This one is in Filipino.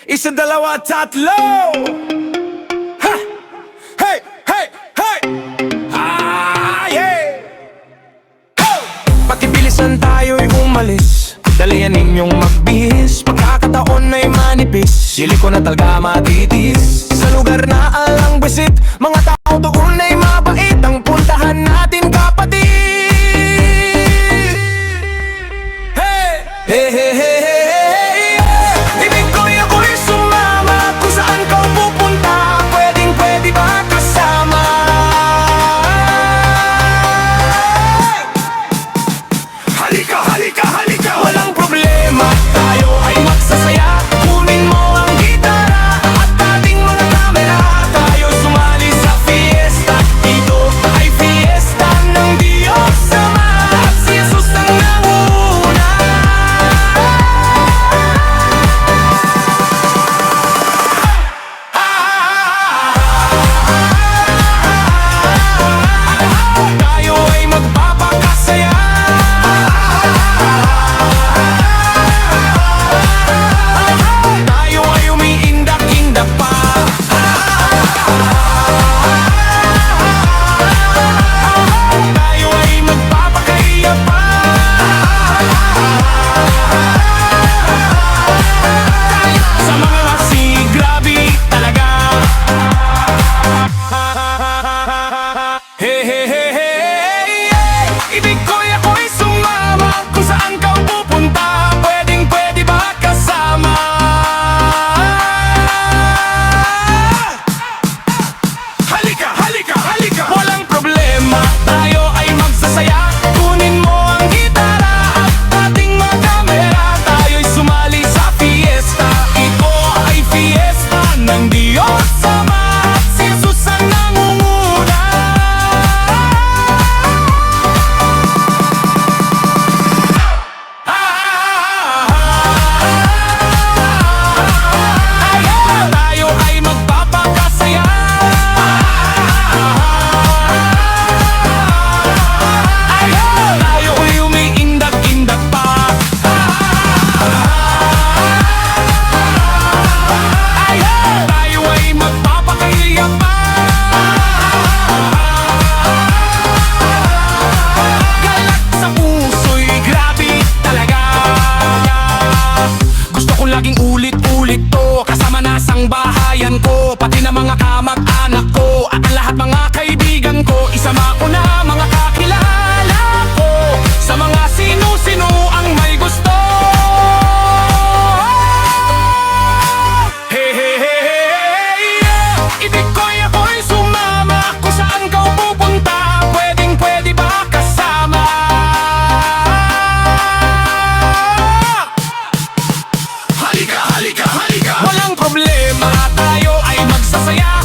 Isa, dalawa, tatlo! Ha! Hey! Hey! Hey! Ah! Yeah! Ho! Pakibilisan tayo'y umalis, dalihan ninyong magbihis. Pagkakataon ay manipis, sili ko na talaga matitis. Sa lugar na alang bisit, mga tao doon ay mabait. Ang puntahan natin, kapatid. Hey! Hey! Hey! Hey! Walang problema, tayo ay magsasaya. Kunin mo ang gitara at ating mga kamera. Tayo sumali sa fiesta. Ito ay fiesta ng Diyos Ama, at si Jesus ang nanguna. Tayo ay magpapakasaya. Hey, hey, hey, hey, yeah. Ibig ko'y ako'y sumama. Kung saan ka pupunta, pwedeng pwede ba kasama? Halika, halika, halika. Walang problema, tayo ay magsasaya. Kunin mo ang gitara at ating mga kamera. Tayo'y sumali sa fiesta. Ito ay fiesta ng Diyos Ama, at si Jesus ang nangunguna. Tayo ay magpapakasaya. Tayo ay umiindak-indak pa. Tayo ay magpapakaya pa. Galak sa puso'y grabe talaga. Gusto kong laging ulit-ulit to, kasama na sang bahayan ko, pati na mga kamag-anak ko, at ang lahat mga kaibigan ko. Isama ko na mga kakilala ko, sa mga sino-sino ang may gusto. Hey, hey, hey, hey, yeah. Ibig ko'y ako'y sumama. Kung saan ka pupunta, pwedeng pwede ba kasama? Halika, halika, halika. Walang problema, tayo ay magsasaya.